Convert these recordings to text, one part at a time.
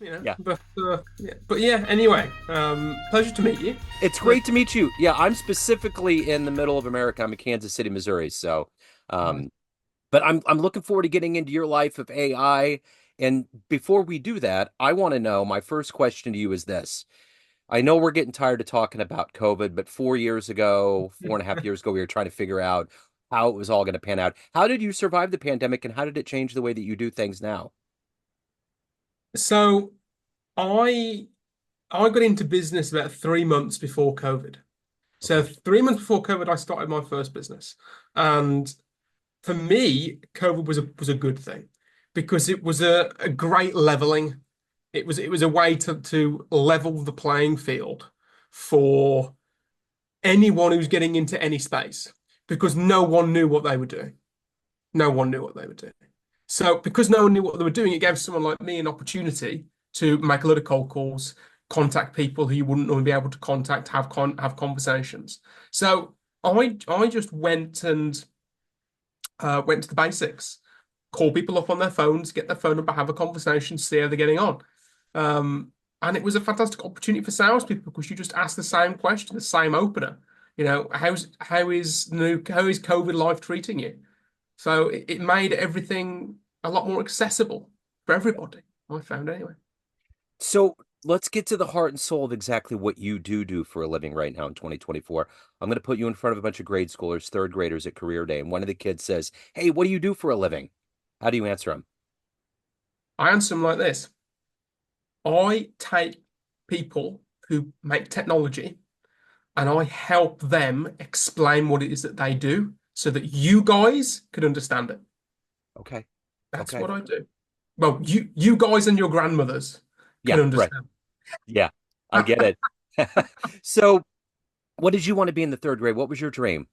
Yeah. But yeah. Anyway, pleasure to meet you. It's Pleasure. great to meet you. Yeah, I'm specifically in the middle of America. I'm in Kansas City, Missouri. So, Right. um, but I'm looking forward to getting into your life of AI. And before we do that, I want to know, my first question to you is this. I know we're getting tired of talking about COVID, but 4 years ago, 4.5 years ago, we were trying to figure out how it was all going to pan out. How did you survive the pandemic and how did it change the way that you do things now? So I I got into business about 3 months before COVID. So Okay. 3 months before COVID, I started my first business, and for me, COVID was a good thing because it was a great leveling. It was a way to level the playing field for anyone who's getting into any space because no one knew what they were doing. No one knew what they were doing. So because no one knew what they were doing, it gave someone like me an opportunity to make a lot of cold calls, contact people who you wouldn't normally be able to contact, have conversations. So I just went to the basics, call people up on their phones, get their phone number, have a conversation, see how they're getting on. Um, and it was a fantastic opportunity for salespeople because you just ask the same question, the same opener. How is COVID life treating you? So it made everything a lot more accessible for everybody. I found anyway. So let's get to the heart and soul of exactly what you do for a living right now in 2024. I'm going to put you in front of a bunch of grade schoolers, third graders at career day, and one of the kids says, "Hey, what do you do for a living?" How do you answer them? I answer them like this. I take people who make technology and I help them explain what it is that they do so that you guys can understand it. Okay. That's Okay. what I do. Well, you guys and your grandmothers can Yeah, right. understand. Yeah, I get it. So, what did you want to be in the third grade? What was your dream?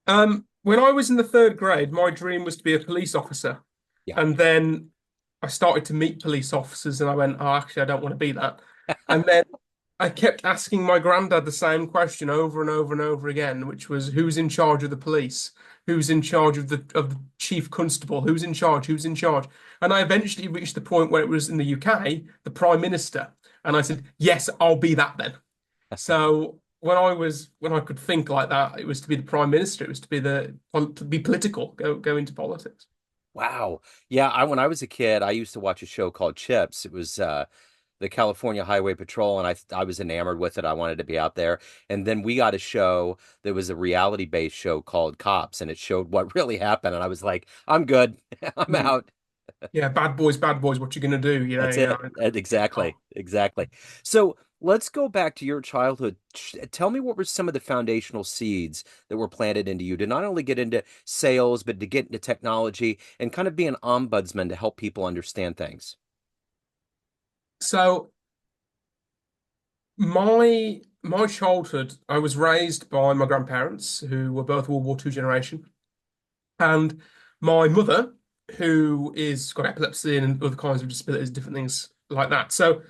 When I was in the third grade, my dream was to be a police officer. Yeah. And then I started to meet police officers and I went, oh, actually, I don't want to be that. And then I kept asking my granddad the same question over and over and over again, which was who's in charge of the police? Who's in charge of the chief constable? Who's in charge? Who's in charge? And I eventually reached the point where it was in the UK, the prime minister. And I said, yes, I'll be that then. So when I could think like that, it was to be the prime minister. It was to be political, go into politics. Wow. Yeah, when I was a kid, I used to watch a show called Chips. It was the California Highway Patrol, and I was enamored with it. I wanted to be out there. And then we got a show that was a reality-based show called Cops, and it showed what really happened. And I was like, I'm good. I'm Mm. out. Yeah, bad boys. What you gonna do? That's it. Exactly. Exactly. So let's go back to your childhood. Tell me what were some of the foundational seeds that were planted into you to not only get into sales, but to get into technology and kind of be an ombudsman to help people understand things. So my childhood, I was raised by my grandparents, who were both World War II generation, and my mother, who is got epilepsy and other kinds of disabilities, different things like that. So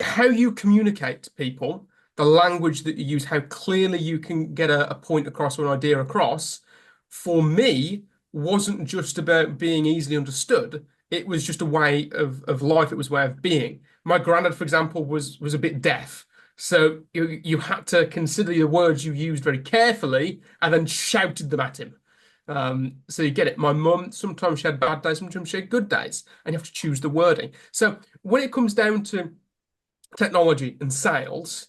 how you communicate to people, the language that you use, how clearly you can get a point across or an idea across, for me, wasn't just about being easily understood. It was just a way of life. It was a way of being. My granddad, for example, was a bit deaf. So you had to consider the words you used very carefully and then shouted them at him. So you get it. My mum, sometimes she had bad days, sometimes she had good days, and you have to choose the wording. So when it comes down to technology and sales,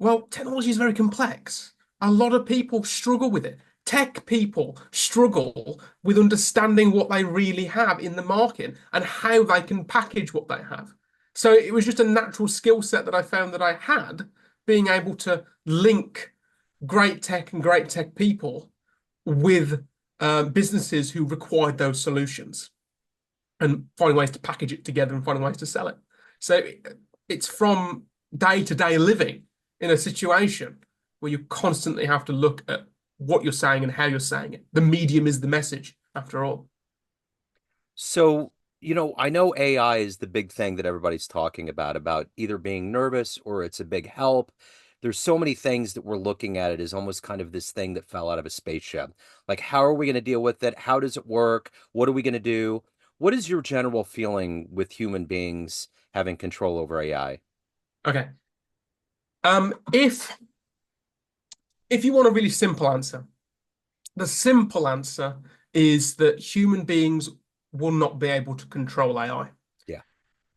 well, technology is very complex. A lot of people struggle with it. Tech people struggle with understanding what they really have in the market and how they can package what they have. So it was just a natural skill set that I found that I had, being able to link great tech and great tech people with businesses who required those solutions and finding ways to package it together and finding ways to sell it. So it's from day to day living in a situation where you constantly have to look at what you're saying and how you're saying it. The medium is the message, after all. So, I know AI is the big thing that everybody's talking about either being nervous or it's a big help. There's so many things that we're looking at it as almost kind of this thing that fell out of a spaceship. Like, how are we going to deal with it? How does it work? What are we going to do? What is your general feeling with human beings having control over AI? Okay. If you want a really simple answer, the simple answer is that human beings will not be able to control AI Yeah,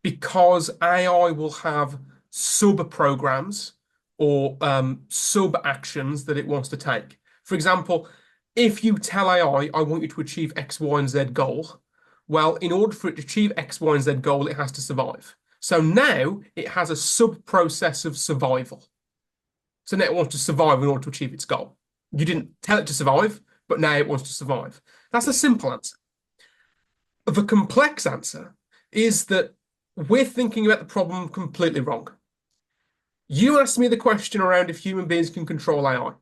because AI will have sub programs or sub actions that it wants to take. For example, if you tell AI, I want you to achieve X, Y, and Z goal, well, in order for it to achieve X, Y, and Z goal, it has to survive. So now it has a sub process of survival. So now it wants to survive in order to achieve its goal. You didn't tell it to survive, but now it wants to survive. That's a yeah. simple answer. The complex answer is that we're thinking about the problem completely wrong. You asked me the question around if human beings can control AI.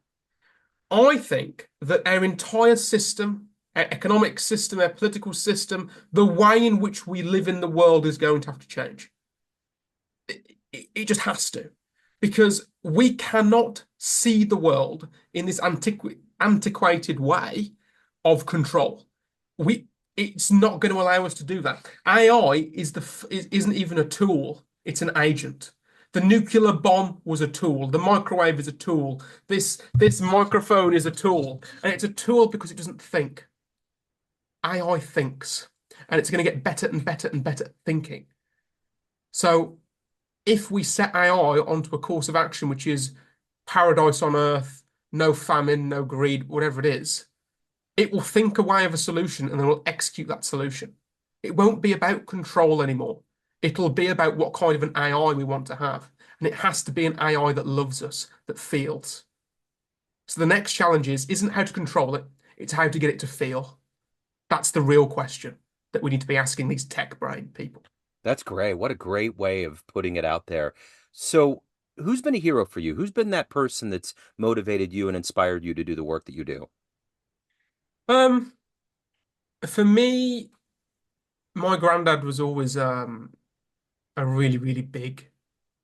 I think that our entire system, our economic system, our political system, the way in which we live in the world is going to have to change. It just has to, because we cannot see the world in this antiquated way of control. We It's not going to allow us to do that. AI isn't even a tool; it's an agent. The nuclear bomb was a tool. The microwave is a tool. This microphone is a tool, and it's a tool because it doesn't think. AI thinks, and it's going to get better and better and better at thinking. So if we set AI onto a course of action, which is paradise on earth, no famine, no greed, whatever it is, it will think a way of a solution and then will execute that solution. It won't be about control anymore. It'll be about what kind of an AI we want to have. And it has to be an AI that loves us, that feels. So the next challenge isn't how to control it, it's how to get it to feel. That's the real question that we need to be asking these tech brain people. That's great. What a great way of putting it out there. So, who's been a hero for you? Who's been that person that's motivated you and inspired you to do the work that you do? Um, for me, my granddad was always a really, really big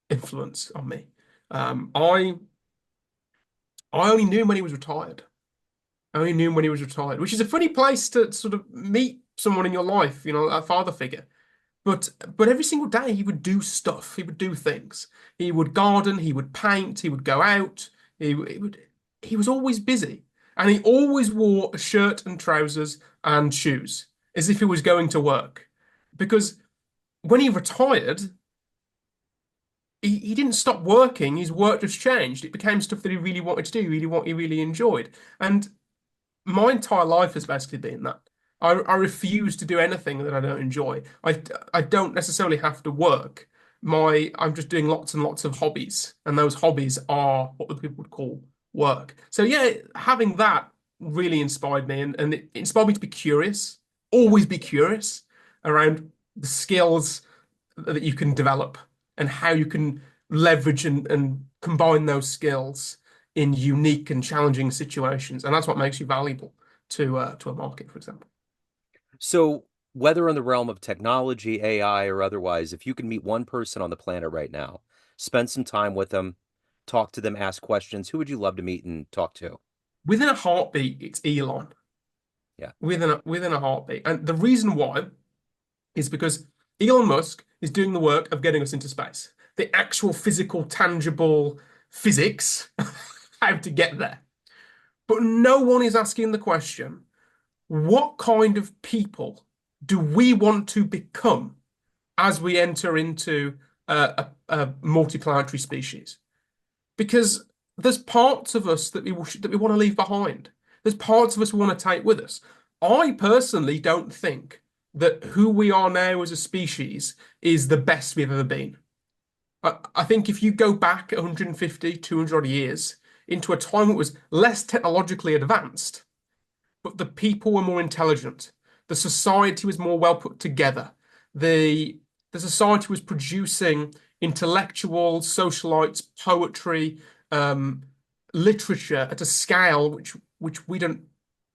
influence on me. I only knew him when he was retired. I only knew him when he was retired, which is a funny place to sort of meet someone in your life, a father figure. But every single day he would do stuff. He would do things. He would garden. He would paint. He would go out. He would. He was always busy, and he always wore a shirt and trousers and shoes, as if he was going to work. Because when he retired, he didn't stop working. His work just changed. It became stuff that he really wanted to do, really what he really enjoyed. And my entire life has basically been that. I refuse to do anything that I don't enjoy. I don't necessarily have to work. I'm just doing lots and lots of hobbies, and those hobbies are what the people would call work. So yeah, having that really inspired me, and it inspired me to be curious, always be curious around the skills that you can develop and how you can leverage and combine those skills in unique and challenging situations. And that's what makes you valuable to a market, for example. So, whether in the realm of technology, AI, or otherwise, if you can meet one person on the planet right now, spend some time with them, talk to them, ask questions, who would you love to meet and talk to? Within a heartbeat, it's Elon. Yeah. Within a heartbeat. And the reason why is because Elon Musk is doing the work of getting us into space. The actual physical, tangible physics, how to get there. But no one is asking the question, what kind of people do we want to become as we enter into a multiplanetary species? Because there's parts of us that we want to leave behind. There's parts of us we want to take with us. I personally don't think that who we are now as a species is the best we've ever been. I think if you go back 150, 200 odd years into a time that was less technologically advanced, but the people were more intelligent. The society was more well put together. The society was producing intellectual, socialites, poetry, um, literature at a scale which we don't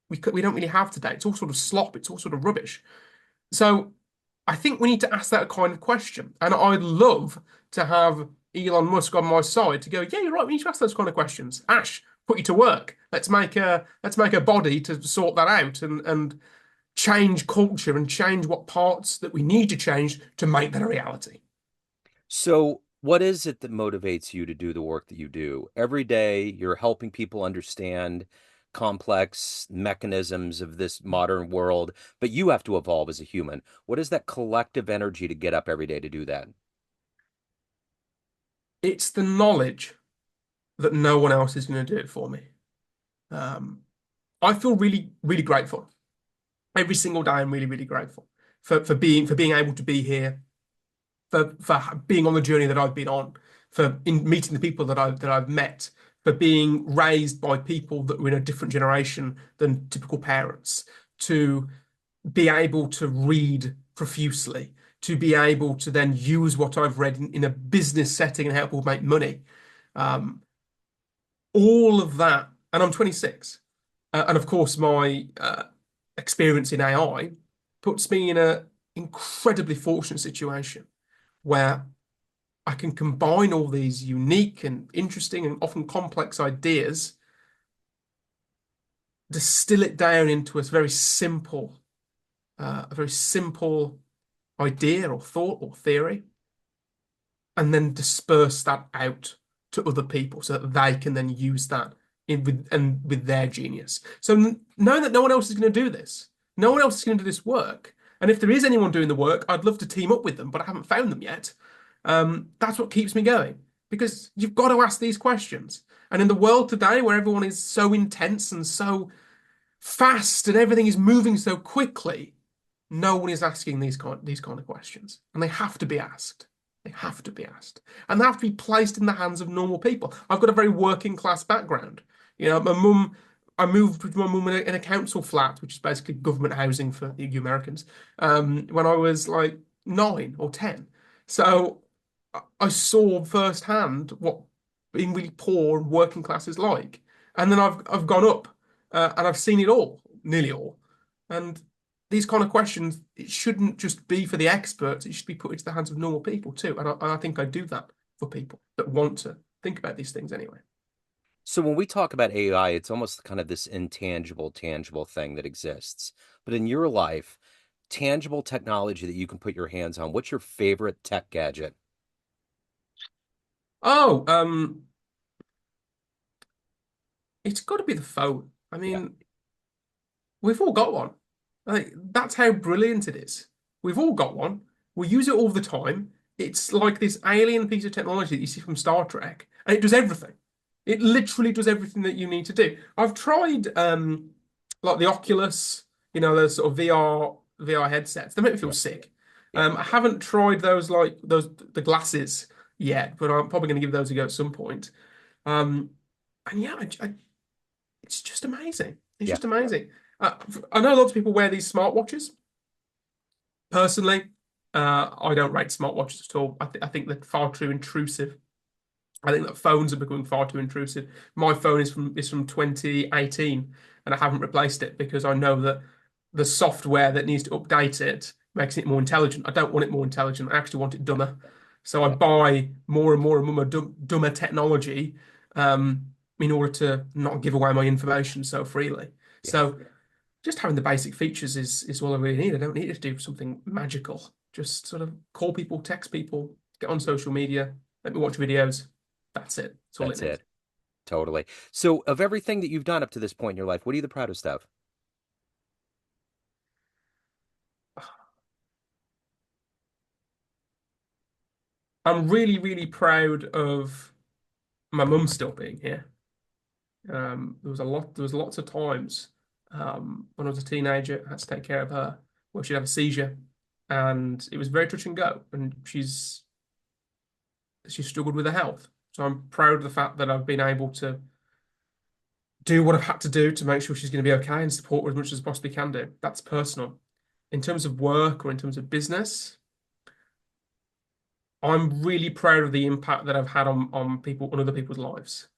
really have today. It's all sort of slop. It's all sort of rubbish. So I think we need to ask that kind of question. And I'd love to have Elon Musk on my side to go, yeah, you're right. We need to ask those kind of questions. Ash, put you to work. Let's make a body to sort that out. And change culture and change what parts that we need to change to make that a reality. So, what is it that motivates you to do the work that you do? Every day, you're helping people understand complex mechanisms of this modern world, but you have to evolve as a human. What is that collective energy to get up every day to do that? It's the knowledge that no one else is going to do it for me. Um, I feel really, really grateful every single day. I'm really, really grateful for being able to be here, for being on the journey that I've been on, for in meeting the people that I've met, for being raised by people that were in a different generation than typical parents, to be able to read profusely, to be able to then use what I've read in a business setting and help people make money. Um, all of that, and I'm 26. And of course, my experience in AI puts me in a incredibly fortunate situation where I can combine all these unique and interesting and often complex ideas, distill it down into a very simple idea or thought or theory, and then disperse that out to other people so that they can then use that with their genius. So knowing that no one else is going to do this, no one else is going to do this work, and if there is anyone doing the work, I'd love to team up with them, but I haven't found them yet. That's what keeps me going because you've got to ask these questions. And in the world today, where everyone is so intense and so fast and everything is moving so quickly, no one is asking these kind of questions, and they have to be asked. They have to be asked, and they have to be placed in the hands of normal people. I've got a very working class background. My mum. I moved with my mum in a council flat, which is basically government housing for you Americans, when I was like 9 or 10. So I saw firsthand what being really poor and working class is like, and then I've gone up and I've seen it all, nearly all, and these kind of questions, it shouldn't just be for the experts. It should be put into the hands of normal people too. And I think I do that for people that want to think about these things anyway. So, when we talk about AI, it's almost kind of this intangible, tangible thing that exists. But in your life, tangible technology that you can put your hands on, what's your favorite tech gadget? Oh, it's got to be the phone. I Yeah, mean, we've all got one. Like, that's how brilliant it is. We've all got one. We use it all the time. It's like this alien piece of technology that you see from Star Trek, and it does everything. It literally does everything that you need to do. I've tried like the Oculus, those sort of VR headsets. They make me feel yeah, sick. yeah. I haven't tried those like those the glasses yet, but I'm probably going to give those a go at some point. Um, and yeah, it's just amazing. It's Yeah. just amazing. I know lots of people wear these smartwatches. Personally, I don't rate smartwatches at all. I think they're far too intrusive. I think that phones are becoming far too intrusive. My phone is from 2018, and I haven't replaced it because I know that the software that needs to update it makes it more intelligent. I don't want it more intelligent. I actually want it dumber. So I Yeah. buy more and more and more dumber technology in order to not give away my information so freely. Yeah. So just having the basic features is all I really need. I don't need to do something magical. Just sort of call people, text people, get on social media, let me watch videos. That's it. That's all it That's needs. it. Totally. So, of everything that you've done up to this point in your life, what are you the proudest of? I'm really, really proud of my mum still being here. There was lots of times when I was a teenager, I had to take care of her where she'd have a seizure, and it was very touch and go. And she struggled with her health. So I'm proud of the fact that I've been able to do what I've had to do to make sure she's going to be okay and support her as much as I possibly can do. That's personal. In terms of work or in terms of business, I'm really proud of the impact that I've had on people, on other people's lives.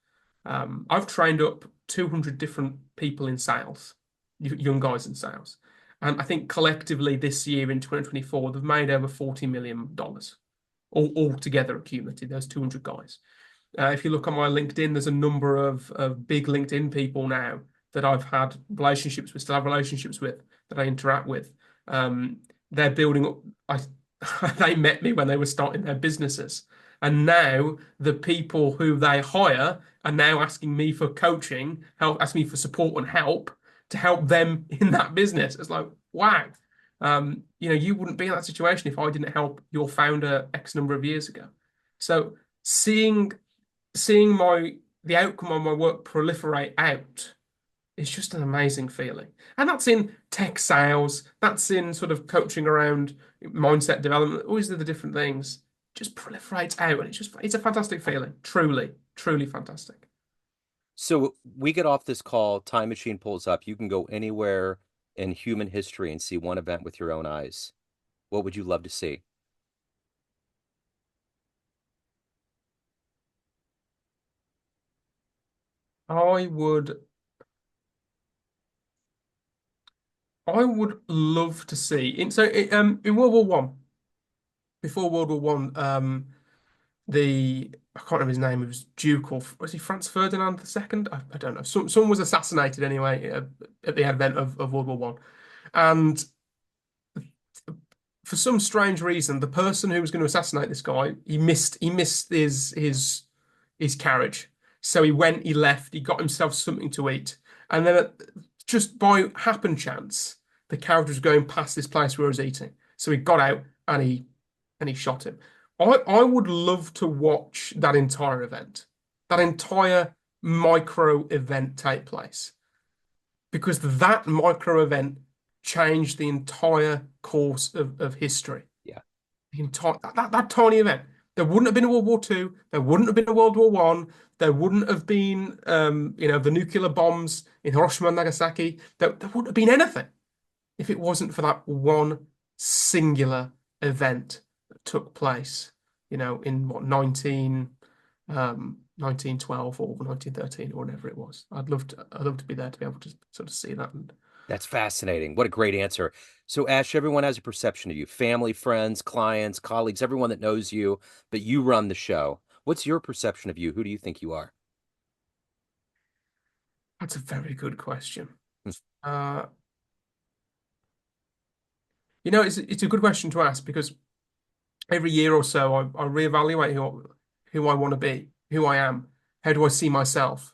I've trained up 200 different people in sales, young guys in sales. And I think collectively this year in 2024, they've made over $40 million all together accumulated, those 200 guys. If you look on my LinkedIn, there's a number of big LinkedIn people now that I've had relationships with, still have relationships with, that I interact with. They're building up. They met me when they were starting their businesses, and now the people who they hire are now asking me for coaching, help, asking me for support and help to help them in that business. It's like, wow. You wouldn't be in that situation if I didn't help your founder X number of years ago. So seeing my the outcome of my work proliferate out is just an amazing feeling. And that's in tech sales, that's in sort of coaching around mindset development, all these are the different things. Just proliferates out and it's a fantastic feeling. Truly, truly fantastic. So we get off this call, time machine pulls up. You can go anywhere in human history and see one event with your own eyes. What would you love to see? I would I would love to see in World War One, before World War One, the I can't remember his name. It was Duke or was he Franz Ferdinand II? I don't know. Someone was assassinated anyway at the advent of World War One, and for some strange reason, the person who was going to assassinate this guy, he missed his carriage. So he went, he left, he got himself something to eat, and then just by happen chance, the carriage was going past this place where he was eating. So he got out and he shot him. I would love to watch that entire event, that Yeah, entire micro event take place, because that micro event changed the entire course of history. yeah. The entire that tiny event. There wouldn't have been a World War Two. There wouldn't have been a World War One. There wouldn't have been, the nuclear bombs in Hiroshima and Nagasaki. There wouldn't have been anything if it wasn't for that one singular event that took place, in what, 1912 or 1913 or whatever it was. I'd love to be there to be able to sort of see that. And That's fascinating. What a great answer. So, Ash, everyone has a perception of you, family, friends, clients, colleagues, everyone that knows you, but you run the show. What's your perception of you? Who do you think you are? that's a very good question. Uh, it's a good question to ask because every year or so I reevaluate who I want to be, who I am, how do I see myself?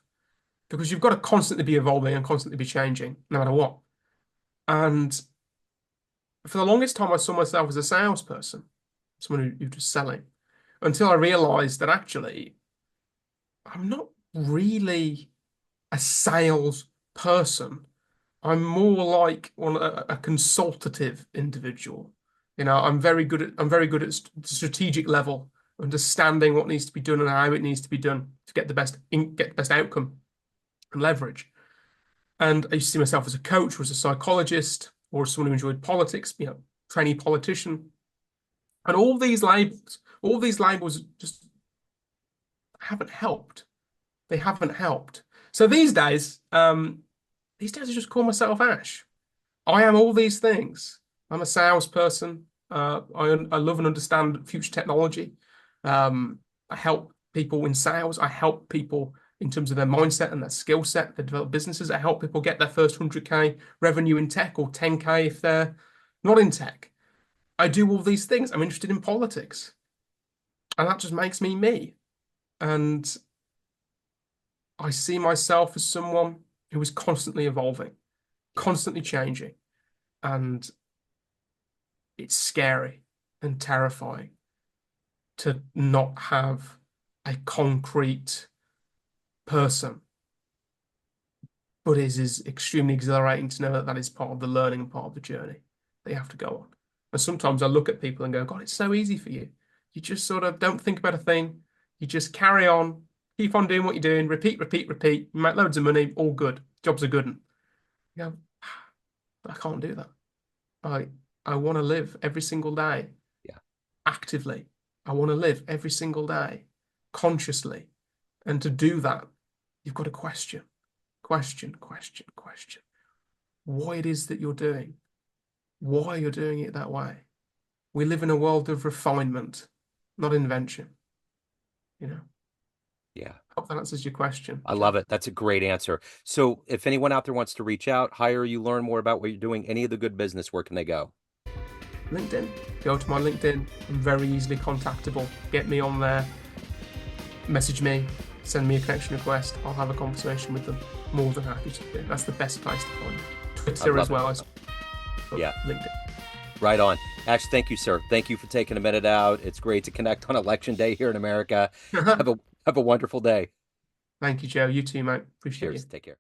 Because you've got to constantly be evolving and constantly be changing, no matter what. And for the longest time, I saw myself as a salesperson, someone who's just selling, until I realized that actually I'm not really a sales person. I'm more like a consultative individual. I'm very good at the strategic level, understanding what needs to be done and how it needs to be done to get the best outcome and leverage. And I used to see myself as a coach, or as a psychologist, or as someone who enjoyed politics, trainee politician. And all these labels just haven't helped. They haven't helped. So these days I just call myself Ash. I am all these things. I'm a salesperson. I love and understand future technology. I help people in sales. I help people in terms of their mindset and their skill set. They develop businesses. I help people get their first 100K revenue in tech, or 10K if they're not in tech. I do all these things. I'm interested in politics, and that just makes me me. And I see myself as someone who is constantly evolving, Yeah, constantly changing, and it's scary and terrifying to not have a concrete person, but it is extremely exhilarating to know that that is part of the learning and part of the journey that you have to go on. And sometimes I look at people and go, God, it's so easy for you. You just sort of don't think about a thing. You just carry on, keep on doing what you're doing, repeat, repeat, repeat. You make loads of money, all good. Jobs are good. And you go, but I can't do that. I I want to live every single day yeah, actively. I want to live every single day consciously. And to do that, you've got to question, question, question why it is that you're doing, why you're doing it that way. We live in a world of refinement, not invention, you know. Yeah. Hope that answers your question, I love Joe. it. That's a great answer. So if anyone out there wants to reach out, hire you, learn more about what you're doing, any of the good business, where can they go? LinkedIn. Go to my LinkedIn. I'm very easily contactable. Get me on there, message me, send me a connection request. I'll have a conversation with them. More than happy to do. That's the best place to find me. I Twitter as love it. well, but Yeah, LinkedIn. right on. Ash, thank you, sir. Thank you for taking a minute out. It's great to connect on election day here in America. Have a have a wonderful day. Thank you, Joe. You too, mate. Appreciate Cheers. you. Take care.